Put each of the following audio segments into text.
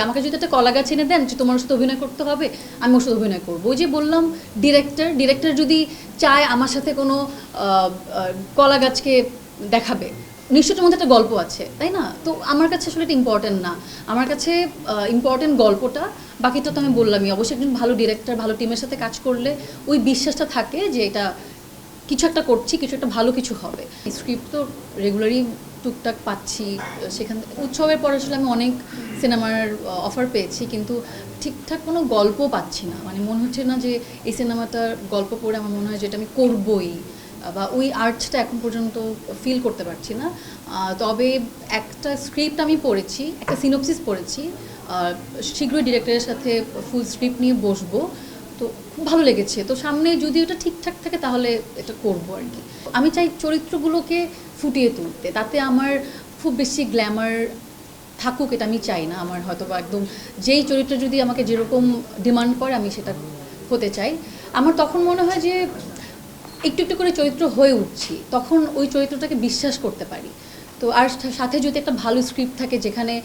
আমাকে যদি একটা কলা গাছ এনে দেন যে তোমার সাথে অভিনয় করতে হবে, আমি ওর সাথে অভিনয় করবো। ওই যে বললাম, ডিরেক্টর যদি চায় আমার সাথে কোনো কলা গাছকে দেখাবে, নিশ্চয়ই মধ্যে একটা গল্প আছে, তাই না? তো আমার কাছে আসলে এটা ইম্পর্টেন্ট না। আমার কাছে ইম্পর্টেন্ট গল্পটা, বাকিটা তো আমি বললামই। অবশ্যই একজন ভালো ডিরেক্টর, ভালো টিমের সাথে কাজ করলে ওই বিশ্বাসটা থাকে যে এটা কিছু একটা করছি, কিছু একটা ভালো কিছু হবে। স্ক্রিপ্ট তো রেগুলারই টুকটাক পাচ্ছি, সেখান থেকে উৎসবের পর আসলে আমি অনেক সিনেমার অফার পেয়েছি, কিন্তু ঠিকঠাক কোনো গল্প পাচ্ছি না। মানে মনে হচ্ছে না যে এই সিনেমাটার গল্প পড়ে আমার মনে হয় যে এটা আমি করবই, বা ওই আর্টসটা এখন পর্যন্ত ফিল করতে পারছি না। তবে একটা স্ক্রিপ্ট আমি পড়েছি, একটা সিনোপসিস পড়েছি, শীঘ্রই ডিরেক্টরের সাথে ফুল স্ক্রিপ্ট নিয়ে বসবো। তো খুব ভালো লেগেছে। তো সামনে যদি ওটা ঠিকঠাক থাকে তাহলে এটা করবো আর কি। আমি চাই চরিত্রগুলোকে ফুটিয়ে তুলতে, তাতে আমার খুব বেশি গ্ল্যামার থাকুক এটা আমি চাই না। আমার হয়তো বা একদম যেই চরিত্র যদি আমাকে যেরকম ডিমান্ড করে আমি সেটা হতে চাই। আমার তখন মনে হয় যে একটু একটু করে চরিত্র হয়ে উঠছি, তখন ওই চরিত্রটাকে বিশ্বাস করতে পারি। তো আর সাথে যদি একটা ভালো স্ক্রিপ্ট থাকে যেখানে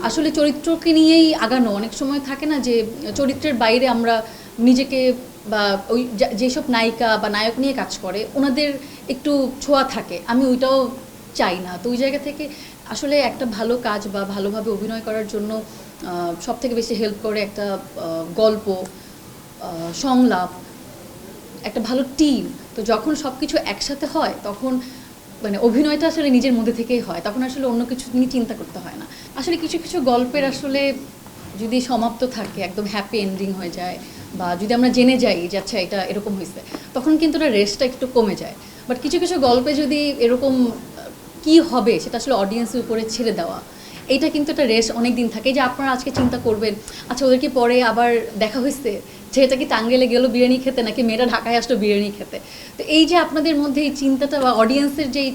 আসলে চরিত্রকে নিয়েই আগানো, অনেক সময় থাকে না যে চরিত্রের বাইরে আমরা নিজেকে, বা ওই যেসব নায়িকা বা নায়ক নিয়ে কাজ করে ওনাদের একটু ছোঁয়া থাকে, আমি ওইটাও চাই না। তো ওই জায়গা থেকে আসলে একটা ভালো কাজ বা ভালোভাবে অভিনয় করার জন্য সবথেকে বেশি হেল্প করে একটা গল্প, সংলাপ, একটা ভালো টিম। তো যখন সব কিছু একসাথে হয় তখন মানে অভিনয়টা আসলে নিজের মধ্যে থেকেই হয়, তখন আসলে অন্য কিছু নিয়ে চিন্তা করতে হয় না। আসলে কিছু কিছু গল্পের আসলে যদি সমাপ্ত থাকে, একদম হ্যাপি এন্ডিং হয়ে যায়, বা যদি আমরা জেনে যাই যে আচ্ছা এটা এরকম হয়েছে, তখন কিন্তু ওটা রেস্টটা একটু কমে যায়। বাট কিছু কিছু গল্পে যদি এরকম কি হবে সেটা আসলে অডিয়েন্সের উপরে ছেড়ে দেওয়া, এইটা কিন্তু একটা রেস্ট অনেক দিন থাকে। যে আপনারা আজকে চিন্তা করবেন আচ্ছা ওদের কি পরে আবার দেখা হয়েছে, ছেলেটা কি টাঙ্গাইলে গেলো বিরিয়ানি খেতে, নাকি মেয়েরা ঢাকায় আসলো বিরিয়ানি খেতে। তো এই যে আপনাদের মধ্যে এই চিন্তাটা বা অডিয়েন্সের যেই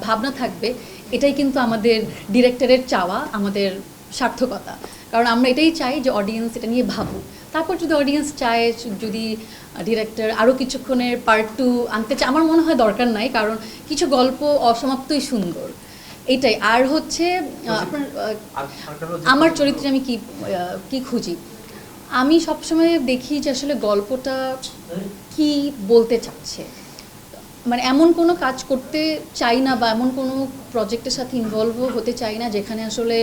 ভাবনা থাকবে, এটাই কিন্তু আমাদের ডিরেক্টরের চাওয়া, আমাদের সার্থকতা। কারণ আমরা এটাই চাই যে অডিয়েন্স এটা নিয়ে ভাবুক। তারপর যদি অডিয়েন্স চায়, যদি ডিরেক্টর আরও কিছুক্ষণের পার্ট 2 আনতে চায়, আমার মনে হয় দরকার নাই, কারণ কিছু গল্প অসমাপ্তই সুন্দর, এইটাই। আর হচ্ছে আপনার আমার চরিত্রে আমি কি খুঁজি, আমি সবসময় দেখি যে আসলে গল্পটা কি বলতে চাচ্ছে। মানে এমন কোনো কাজ করতে চাই না, বা এমন কোনো প্রজেক্টের সাথে ইনভলভও হতে চাই না যেখানে আসলে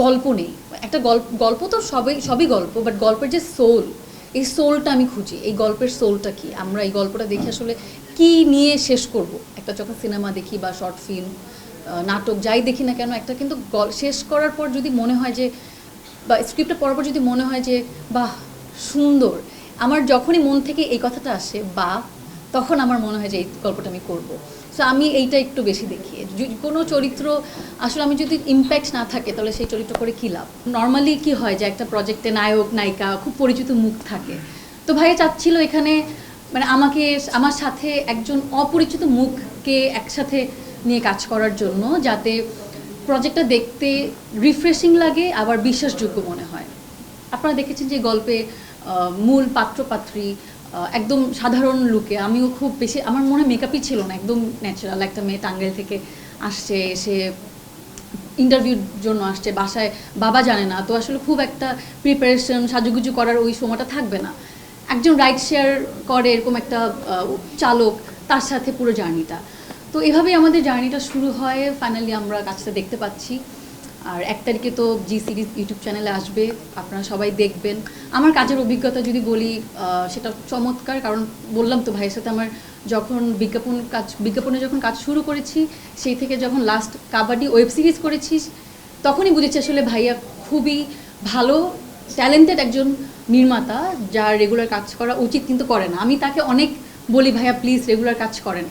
গল্প নেই। একটা গল্প তো সবই গল্প, বাট গল্পের যে সোল, এই সোলটা আমি খুঁজি। এই গল্পের সোলটা কি, আমরা এই গল্পটা দেখি আসলে কি নিয়ে শেষ করব। একটা যখন সিনেমা দেখি বা শর্ট ফিল্ম, নাটক, যাই দেখি না কেন, একটা কিন্তু শেষ করার পর যদি মনে হয় যে, বা স্ক্রিপ্টটা পড়ার পর যদি মনে হয় যে বাহ সুন্দর, আমার যখনই মন থেকে এই কথাটা আসে বা, তখন আমার মনে হয় যে এই গল্পটা আমি করব। সো আমি এইটা একটু বেশি দেখি। কোনো চরিত্র আসলে আমি যদি ইম্প্যাক্ট না থাকে তাহলে সেই চরিত্র করে কী লাভ। নর্মালি কি হয় যে একটা প্রজেক্টে নায়ক নায়িকা খুব পরিচিত মুখ থাকে, তো ভাইয়া চাচ্ছিল এখানে মানে আমার সাথে একজন অপরিচিত মুখকে একসাথে নিয়ে কাজ করার জন্য, যাতে প্রজেক্টটা দেখতে রিফ্রেশিং লাগে, আবার বিশ্বাসযোগ্য মনে হয়। আপনারা দেখেছেন যে গল্পে মূল পাত্রপাত্রী একদম সাধারণ লুকে, আমিও খুব বেশি, আমার মনে মেকআপই ছিল না, একদম ন্যাচারাল একটা মেয়ে টাঙ্গাইল থেকে আসছে, এসে ইন্টারভিউর জন্য আসছে, বাসায় বাবা জানে না, তো আসলে খুব একটা প্রিপারেশন সাজুগুজু করার ওই সময়টা থাকবে না। একজন রাইড শেয়ার করে এরকম একটা চালক, তার সাথে পুরো জার্নিটা। তো এভাবেই আমাদের জার্নিটা শুরু হয়, ফাইনালি আমরা কাজটা দেখতে পাচ্ছি। আর 1 তারিখে তো জি সিরিজ ইউটিউব চ্যানেলে আসবে, আপনারা সবাই দেখবেন। আমার কাজের অভিজ্ঞতা যদি বলি, সেটা চমৎকার। কারণ বললাম তো ভাইয়ের সাথে আমার যখন বিজ্ঞাপনে যখন কাজ শুরু করেছি, সেই থেকে যখন লাস্ট কাবাডি ওয়েব সিরিজ করেছি, তখনই বুঝেছি আসলে ভাইয়া খুবই ভালো ট্যালেন্টেড একজন নির্মাতা, যার রেগুলার কাজ করা উচিত কিন্তু করে না। আমি তাকে অনেক বলি ভাইয়া প্লিজ রেগুলার কাজ করেন।